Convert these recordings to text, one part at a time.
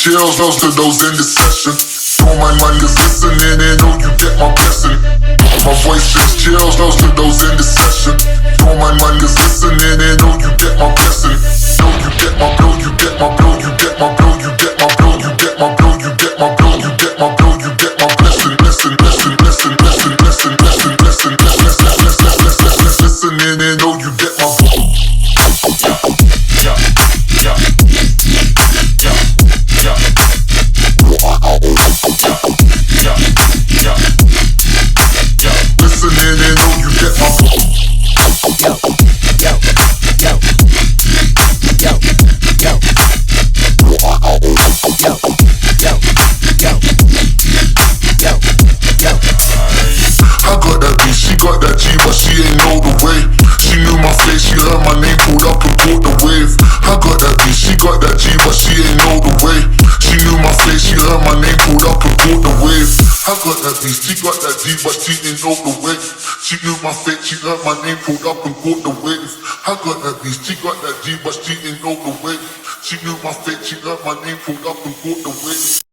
Chills, those to those in the session. All my mind is listening and know you get my blessing. My voice sends chills, those to those in the session. All my mind is listening and know you get my blessing. Know you get my blow, you get my blow, you get my blow, you get my blow, you get my blow, you get my blow, you get my blow, you get my blessing, blessing, blessing, blessing, blessing, blessing, blessing, blessing, blessing, listening and know you get my blow. She got that D, but she didn't know the way. She knew my face, she heard my name, pulled up and caught the wave. I got that D, she got that D, but she didn't know the way. She knew my face, she heard my name, pulled up and caught the wave.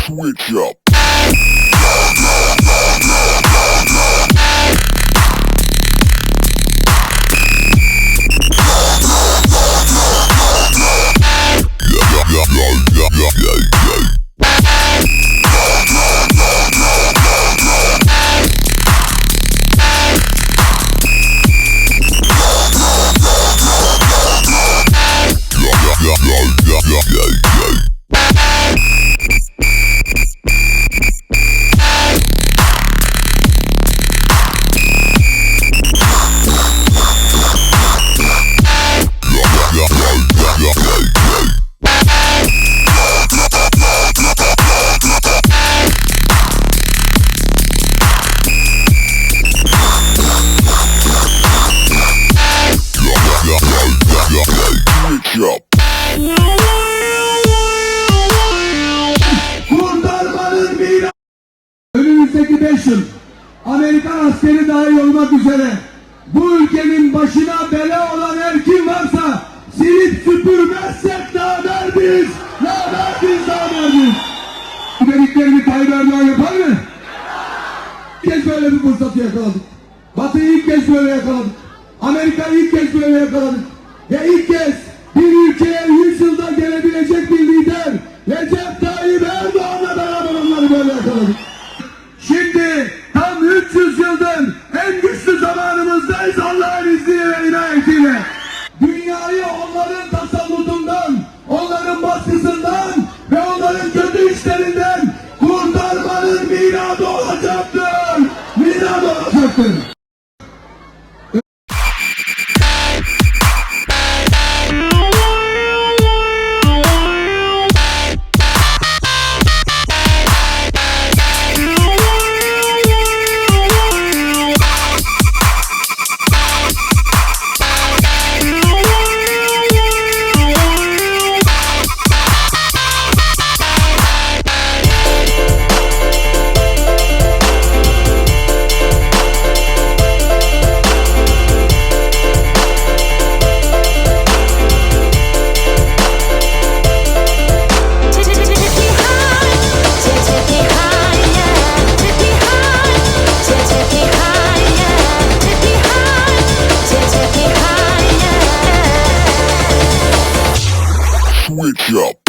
Switch up. Kurtarmanın bir önümüzdeki 5 yıl Amerikan askeri dahil olmak üzere bu ülkenin başına bela olan her kim varsa silip süpürmezsek namerdiz, namerdiz, namerdiz. Bu dediklerini Tayyip Erdoğan yapar mı? İlk kez böyle bir fırsatı yakaladık. Batı'yı ilk kez böyle yakaladık. Amerika'yı ilk kez böyle yakaladık. ve ilk kez bir ülkeye 100 yılda gelebilecek bir lider Recep Tayyip Erdoğan'la beraber onları böyle yakaladık. Şimdi tam 300 yıldır en güçlü zamanımızdayız Allah'ın izniyle ve inayetiyle. Dünyayı onların tasallutundan, onların baskısından ve onların kötü işlerinden kurtarmanın miladı olacaktır. Miladı olacaktır. Switch up.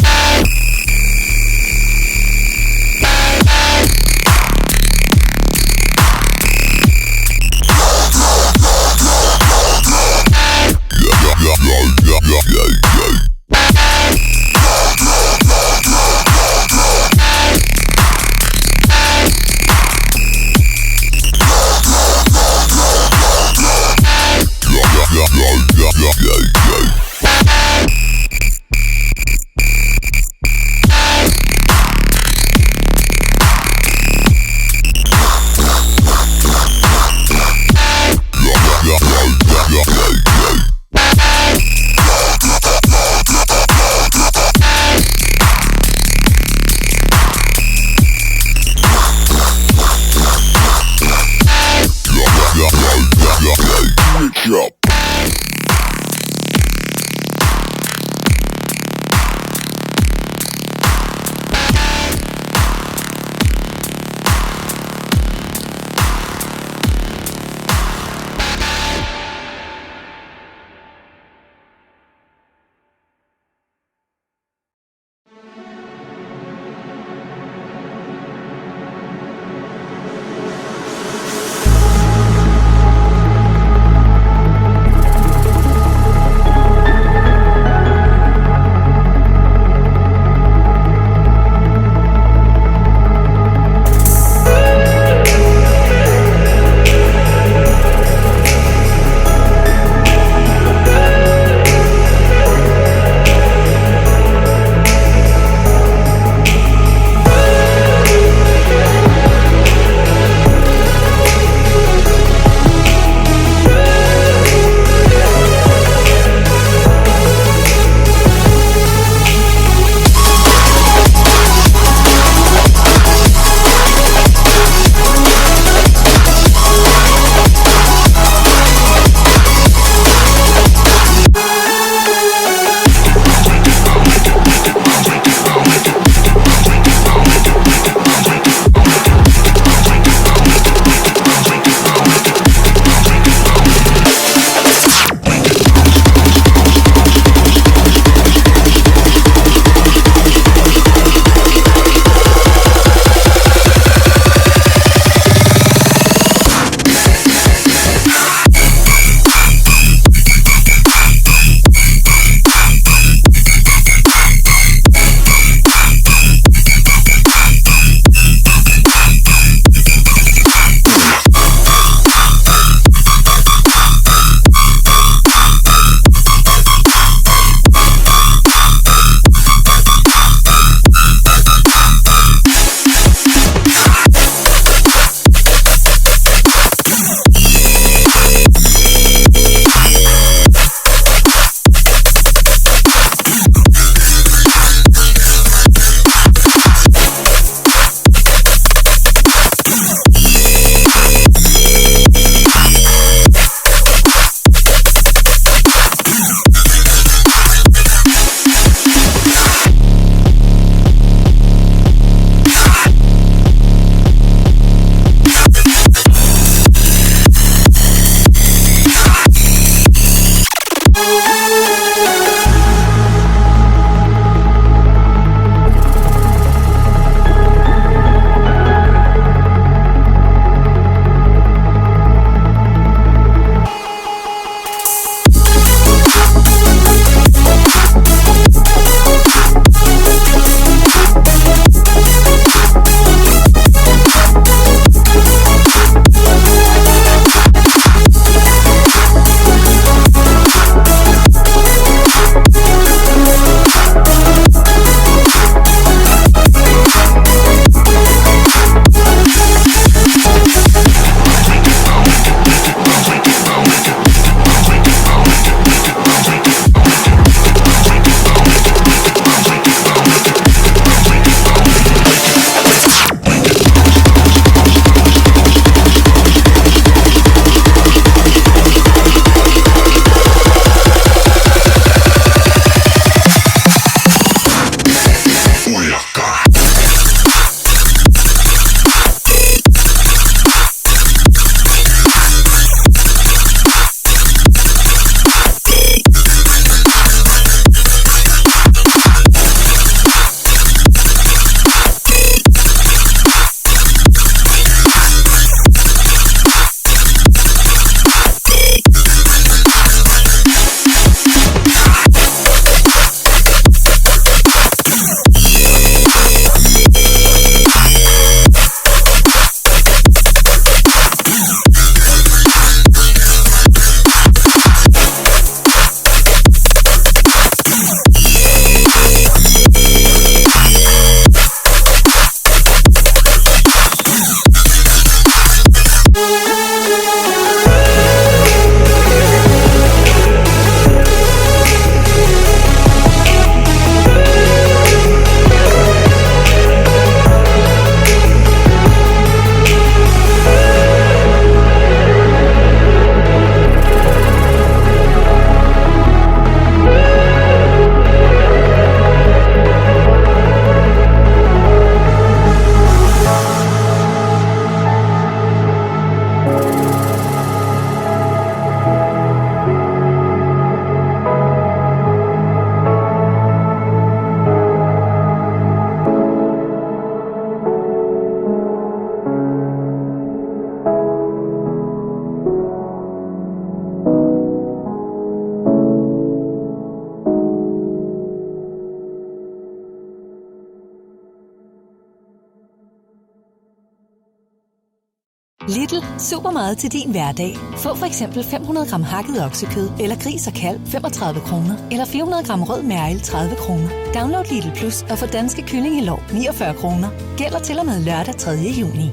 Lidl. Super meget til din hverdag. Få for eksempel 500 gram hakket oksekød eller gris og kalv 35 kroner. Eller 400 gram rød mærkel 30 kroner. Download Lidl Plus og få danske kyllingelår 49 kroner. Gælder til og med lørdag 3. juni.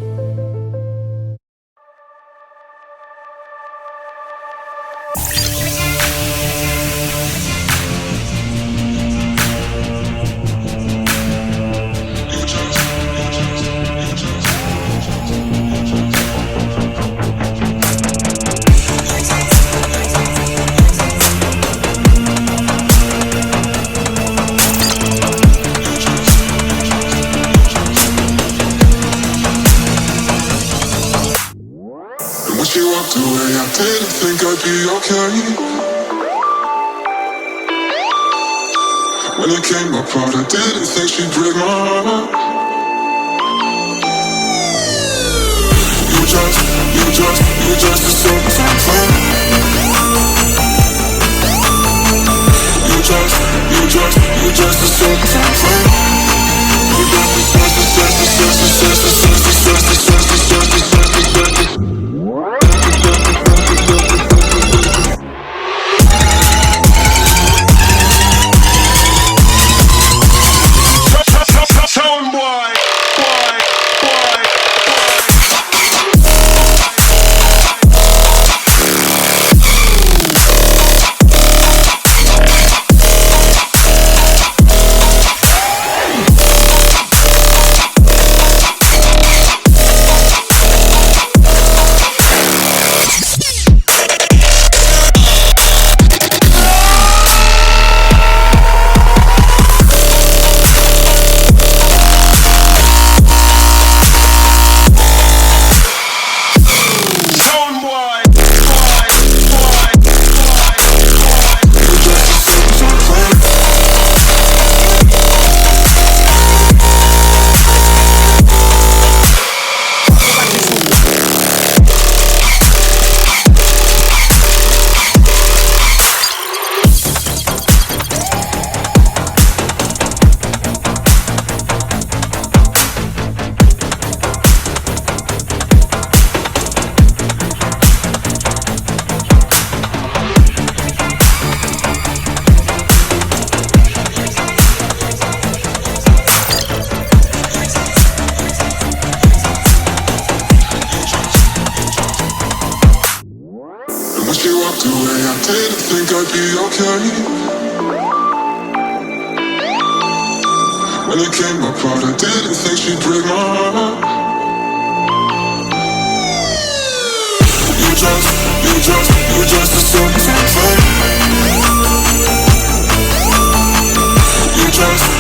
She walked away, I didn't think I'd be okay. When it came apart, I didn't think she'd break my heart. You just a certain friend. You just a certain friend. She walked away, I didn't think I'd be okay. When it came apart, I didn't think she'd break my heart. You just a certain friend. You just a certain friend. You just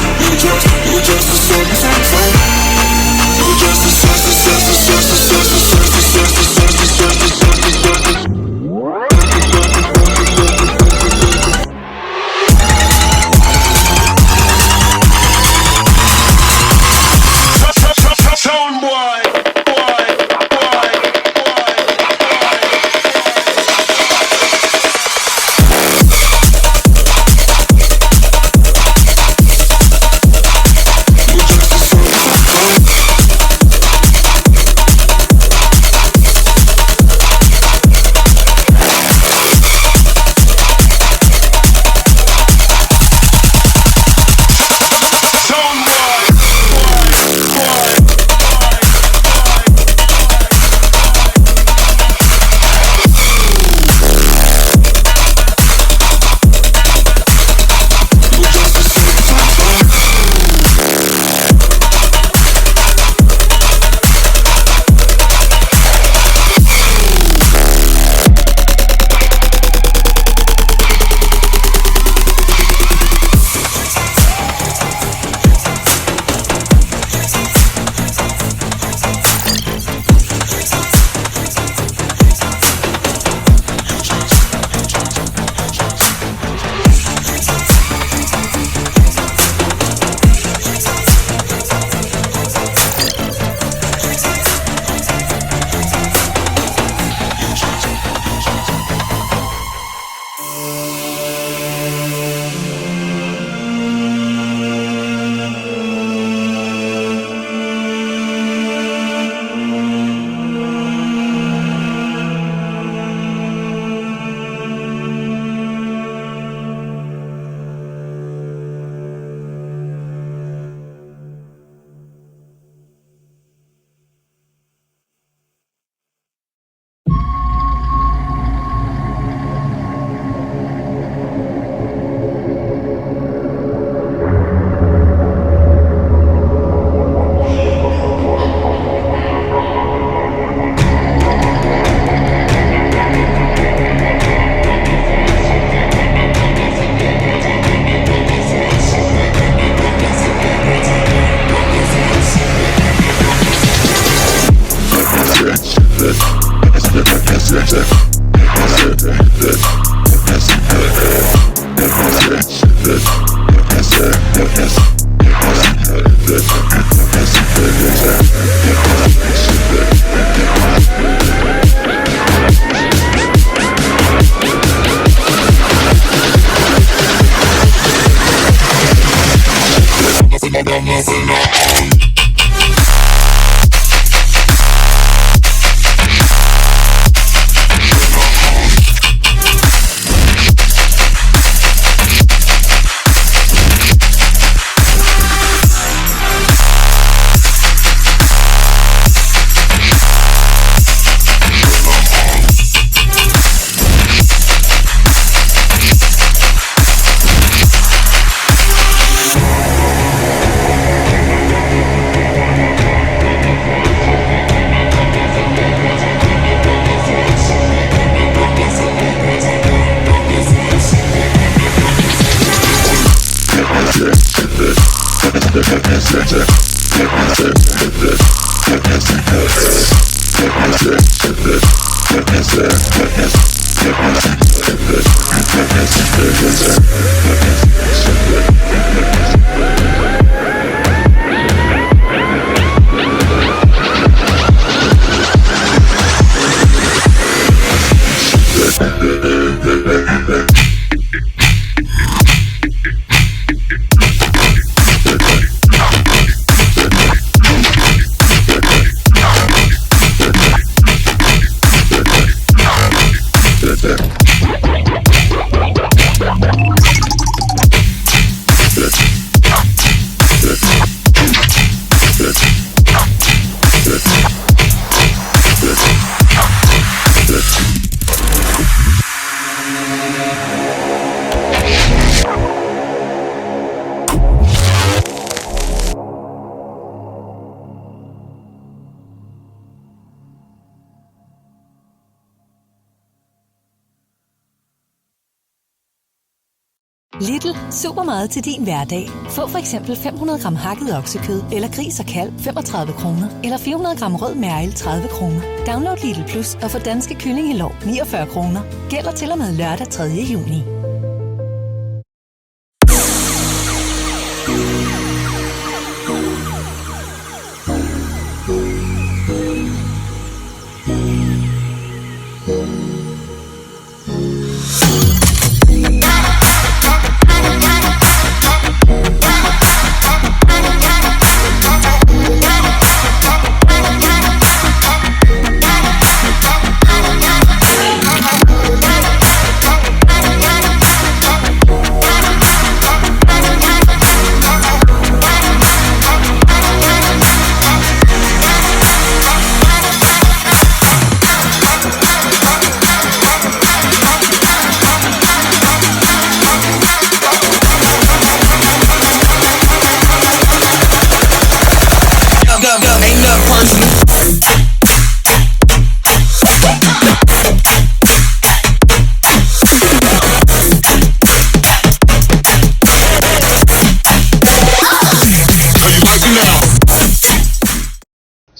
Lidl. Super meget til din hverdag. Få for eksempel 500 gram hakket oksekød eller gris og kalv 35 kroner. Eller 400 gram rød mærkel 30 kroner. Download Lidl Plus og få danske kyllingelår 49 kroner. Gælder til og med lørdag 3. juni.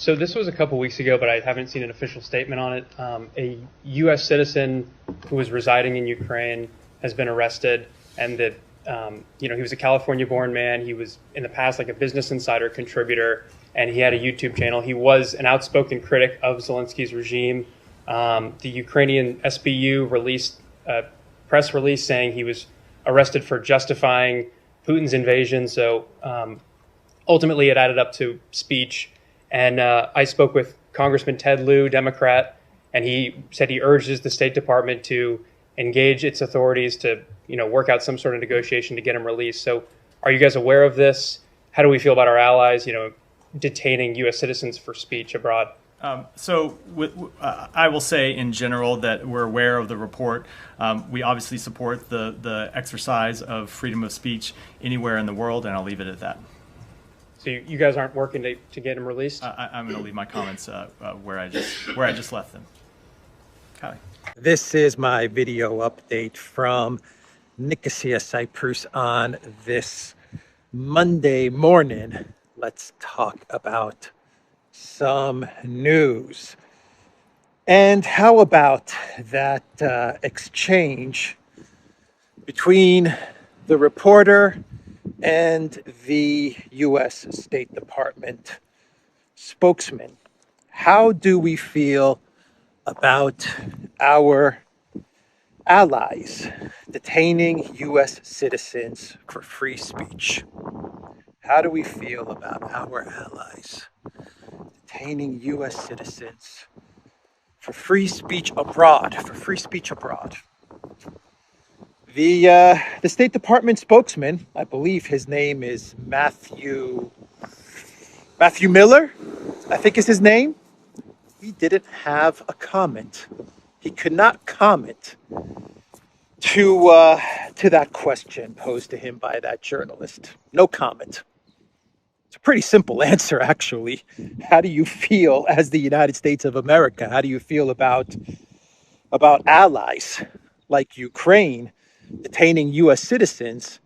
So this was a couple weeks ago, but I haven't seen an official statement on it. A U.S. citizen who was residing in Ukraine has been arrested, and that he was a California-born man. He was in the past like a Business Insider contributor, and he had a YouTube channel. He was an outspoken critic of Zelensky's regime. The Ukrainian SBU released a press release saying he was arrested for justifying Putin's invasion. So ultimately, it added up to speech. And I spoke with Congressman Ted Lieu, Democrat, and he said he urges the State Department to engage its authorities to, work out some sort of negotiation to get him released. So are you guys aware of this? How do we feel about our allies, detaining U.S. citizens for speech abroad? I will say in general that we're aware of the report. We obviously support the exercise of freedom of speech anywhere in the world, and I'll leave it at that. So you guys aren't working to get him released? I'm going to leave my comments where I just left them. Kylie. This is my video update from Nicosia, Cyprus on this Monday morning. Let's talk about some news. And how about that exchange between the reporter and the U.S. State Department spokesman? How do we feel about our allies detaining U.S. citizens for free speech? How do we feel about our allies detaining U.S. citizens for free speech abroad? The State Department spokesman, I believe his name is Matthew Miller, I think is his name. He didn't have a comment. He could not comment to that question posed to him by that journalist. No comment. It's a pretty simple answer, actually. How do you feel as the United States of America? How do you feel about allies like Ukraine detaining U.S. citizens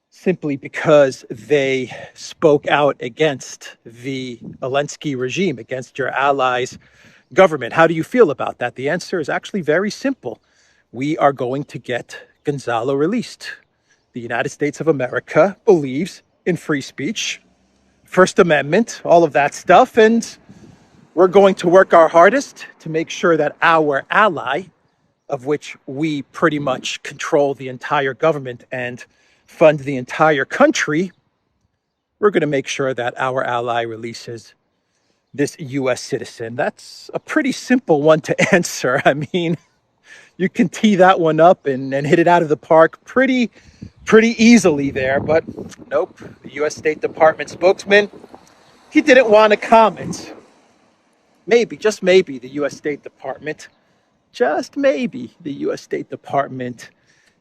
simply because they spoke out against the Zelensky regime, against your allies' government? How do you feel about that? The answer is actually very simple. We are going to get Gonzalo released. The United States of America believes in free speech, First Amendment, all of that stuff, and we're going to work our hardest to make sure that our ally, of which we pretty much control the entire government and fund the entire country, we're going to make sure that our ally releases this U.S. citizen. That's a pretty simple one to answer. I mean, you can tee that one up and hit it out of the park pretty easily there. But nope, the U.S. State Department spokesman, he didn't want to comment. Maybe, just maybe, the U.S. State Department, just maybe the U.S. State Department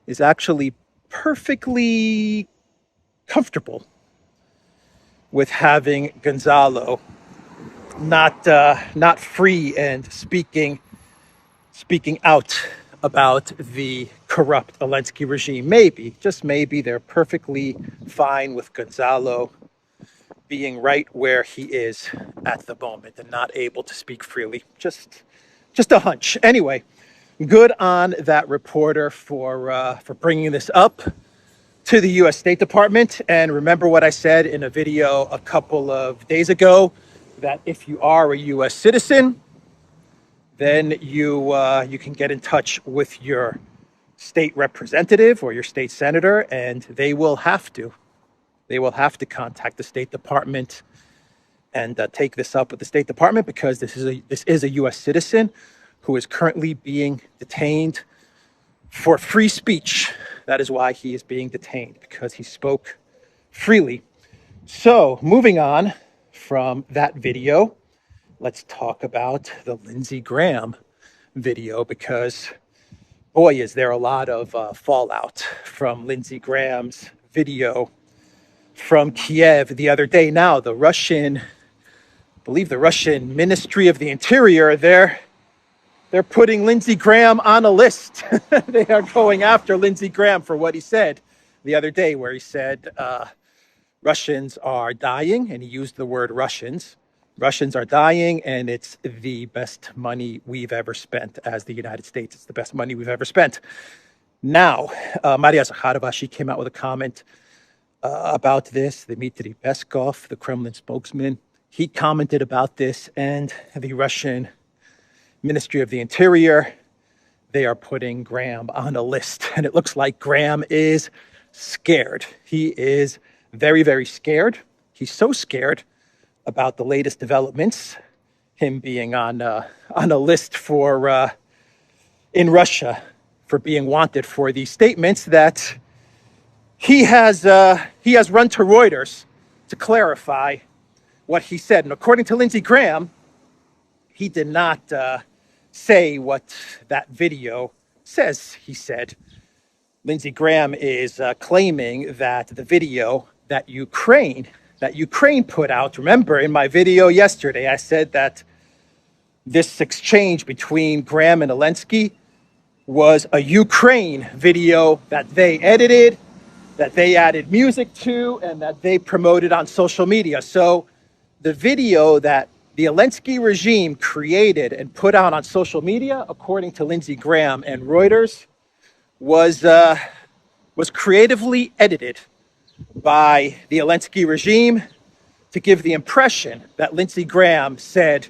is actually perfectly comfortable with having Gonzalo not free and speaking out about the corrupt Zelensky regime. Maybe, just maybe, they're perfectly fine with Gonzalo being right where he is at the moment and not able to speak freely. Just a hunch. Anyway, good on that reporter for bringing this up to the U.S. State Department. And remember what I said in a video a couple of days ago, that if you are a U.S. citizen, then you can get in touch with your state representative or your state senator, and they will have to contact the State Department and take this up with the State Department, because this is a U.S. citizen who is currently being detained for free speech. That is why he is being detained, because he spoke freely. So, moving on from that video, let's talk about the Lindsey Graham video, because, boy, is there a lot of fallout from Lindsey Graham's video from Kiev the other day. Now, the Russian Ministry of the Interior, they're putting Lindsey Graham on a list. They are going after Lindsey Graham for what he said the other day, where he said Russians are dying, and he used the word Russians. Russians are dying, and it's the best money we've ever spent as the United States. It's the best money we've ever spent. Now, Maria Zakharova, she came out with a comment about this. Dmitry Peskov, the Kremlin spokesman, he commented about this, and the Russian Ministry of the Interior, they are putting Graham on a list. And it looks like Graham is scared. He is very, very scared. He's so scared about the latest developments, him being on a list for in Russia for being wanted for these statements, that he has run to Reuters to clarify what he said. And according to Lindsey Graham, he did not say what that video says he said. Lindsey Graham is claiming that the video that Ukraine put out, remember in my video yesterday, I said that this exchange between Graham and Zelensky was a Ukraine video that they edited, that they added music to, and that they promoted on social media. So the video that the Zelensky regime created and put out on social media, according to Lindsey Graham and Reuters, was creatively edited by the Zelensky regime to give the impression that Lindsey Graham said,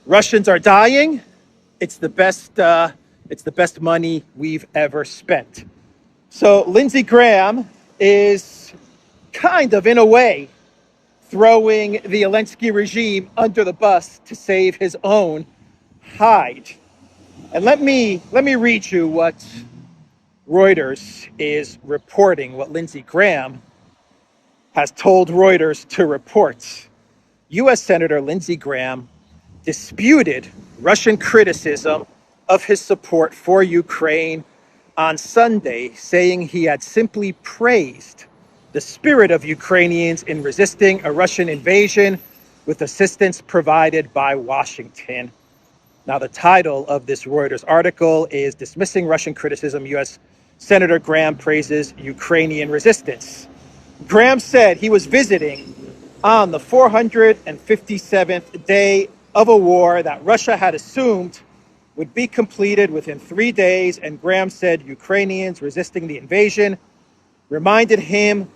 Russians are dying, it's the best money we've ever spent. So Lindsey Graham is kind of, in a way, throwing the Zelensky regime under the bus to save his own hide. And let me read you what Reuters is reporting, what Lindsey Graham has told Reuters to report. U.S. Senator Lindsey Graham disputed Russian criticism of his support for Ukraine on Sunday, saying he had simply praised the spirit of Ukrainians in resisting a Russian invasion with assistance provided by Washington. Now, the title of this Reuters article is Dismissing Russian Criticism, U.S. Senator Graham Praises Ukrainian Resistance. Graham said he was visiting on the 457th day of a war that Russia had assumed would be completed within 3 days, and Graham said Ukrainians resisting the invasion reminded him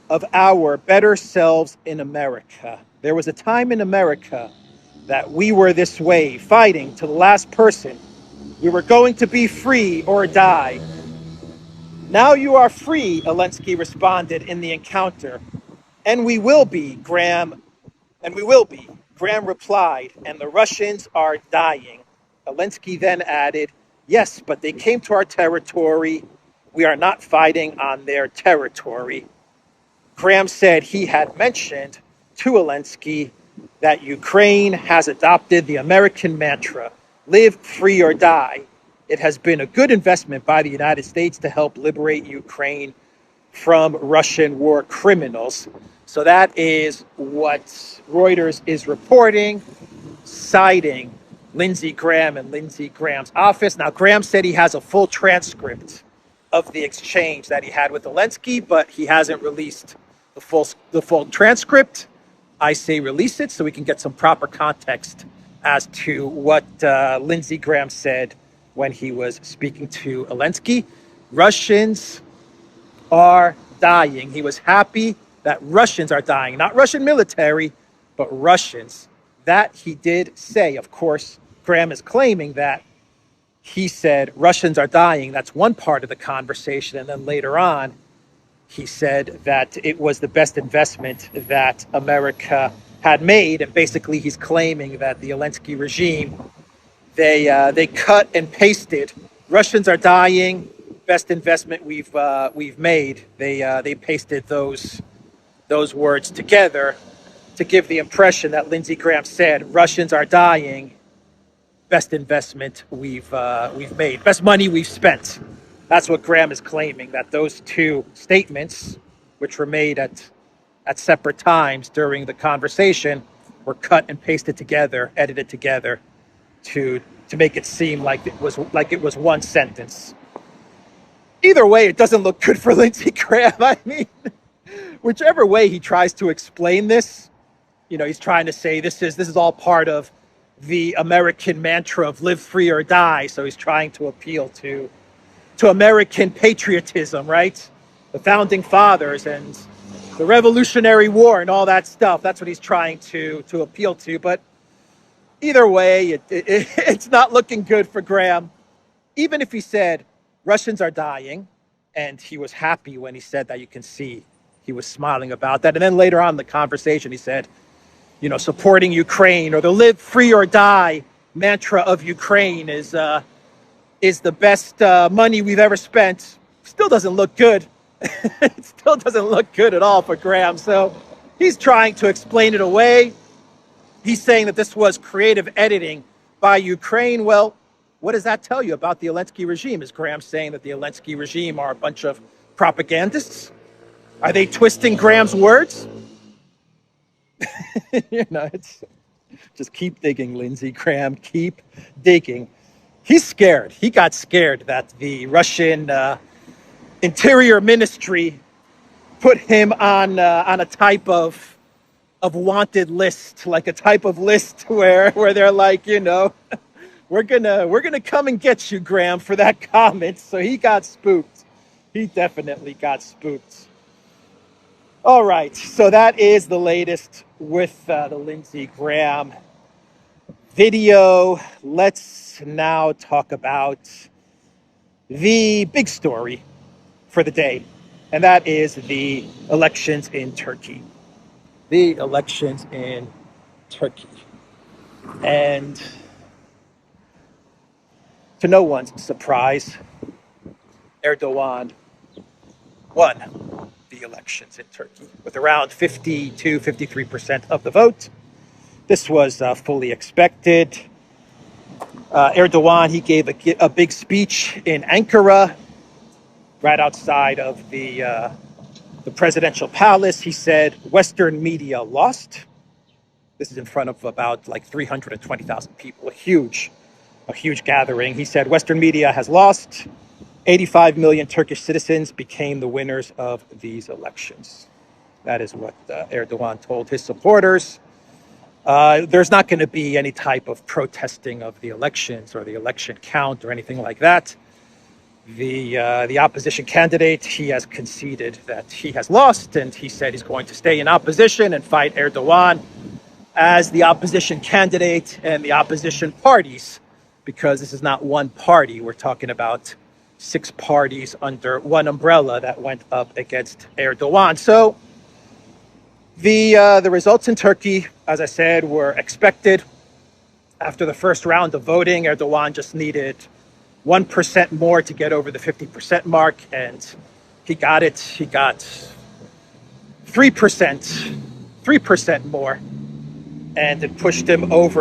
of our better selves in America. There was a time in America that we were this way, fighting to the last person. We were going to be free or die. Now you are free, Zelensky responded in the encounter. And we will be, Graham. And we will be, Graham replied, and the Russians are dying. Zelensky then added, yes, but they came to our territory. We are not fighting on their territory. Graham said he had mentioned to Zelensky that Ukraine has adopted the American mantra, live free or die. It has been a good investment by the United States to help liberate Ukraine from Russian war criminals. So that is what Reuters is reporting, citing Lindsey Graham and Lindsey Graham's office. Now, Graham said he has a full transcript of the exchange that he had with Zelensky, but he hasn't released the full transcript. I say release it so we can get some proper context as to what Lindsey Graham said when he was speaking to Zelensky. Russians are dying. He was happy that Russians are dying, not Russian military, but Russians. That he did say. Of course, Graham is claiming that he said Russians are dying. That's one part of the conversation. And then later on, he said that it was the best investment that America had made. And basically, he's claiming that the Zelensky regime, they cut and pasted. Russians are dying. Best investment we've made. They pasted those words together to give the impression that Lindsey Graham said Russians are dying. Best investment we've made. Best money we've spent. That's what Graham is claiming, that those two statements, which were made at separate times during the conversation, were cut and pasted together, edited together to make it seem like it was one sentence. Either way, it doesn't look good for Lindsey Graham. I mean, whichever way he tries to explain this, he's trying to say this is all part of the American mantra of live free or die. So he's trying to appeal to American patriotism, right? The founding fathers and the Revolutionary War and all that stuff. That's what he's trying to appeal to. But either way, it's not looking good for Graham. Even if he said Russians are dying, and he was happy when he said that, you can see he was smiling about that. And then later on in the conversation, he said, supporting Ukraine, or the live free or die mantra of Ukraine is the best money we've ever spent. Still doesn't look good. It still doesn't look good at all for Graham. So he's trying to explain it away. He's saying that this was creative editing by Ukraine. Well, what does that tell you about the Zelensky regime? Is Graham saying that the Zelensky regime are a bunch of propagandists? Are they twisting Graham's words? It's just keep digging, Lindsey Graham. Keep digging. He's scared. He got scared that the Russian Interior Ministry put him on a type of wanted list, like a type of list where they're like, we're gonna come and get you, Graham, for that comment. So he got spooked. He definitely got spooked. All right, so that is the latest with the Lindsey Graham video. Let's now talk about the big story for the day. and that is the elections in Turkey. The elections in Turkey. And to no one's surprise, Erdogan won the elections in Turkey with around 52-53% of the vote. This was fully expected. Erdogan, he gave a big speech in Ankara, right outside of the presidential palace. He said, Western media lost. This is in front of about like 320,000 people, a huge gathering. He said, Western media has lost. 85 million Turkish citizens became the winners of these elections. That is what Erdogan told his supporters. There's not going to be any type of protesting of the elections or the election count or anything like that. The opposition candidate, he has conceded that he has lost, and he said he's going to stay in opposition and fight Erdogan as the opposition candidate and the opposition parties, because this is not one party. We're talking about 6 parties under one umbrella that went up against Erdogan. So the results in Turkey, as I said, were expected. After the first round of voting, Erdogan just needed 1% more to get over the 50% mark, and he got it. He got 3% more, and it pushed him over